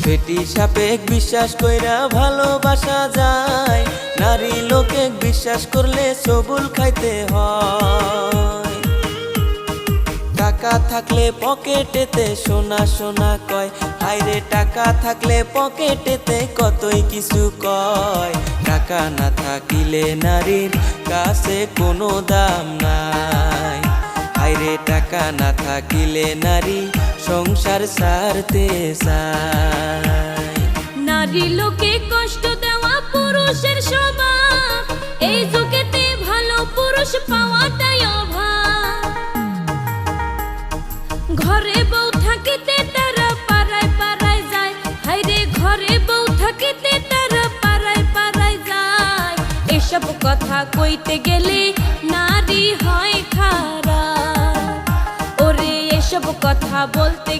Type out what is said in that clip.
বেটি সাপেক বিশ্বাস কইরা ভালোবাসা যায়, নারী লোকে বিশ্বাস করলে সবুল খাইতে হয়। টাকা থাকলে পকেটেতে সোনা সোনা কয়, হায়রে টাকা থাকলে পকেটেতে কতই কিছু কয়। টাকা না থাকিলে নারীর কাছে কোনো দাম নাই, হায়রে টাকা না থাকিলে নারী সংসার ছাড়তে চায়। নারী লোকে কষ্ট দেওয়া পুরুষের স্বভাব, এই যুগেতে ভালো পুরুষ পাওয়াটাই অভাব। ঘরে বউ থাকিতে তারা পাড়ায় পাড়ায় যায়, হায়রে ঘরে বউ থাকিতে তারা পাড়ায় পাড়ায় যায়। এসব কথা কইতে গেলে নারী হয় খারাপ, ওরে এসব কথা বলতে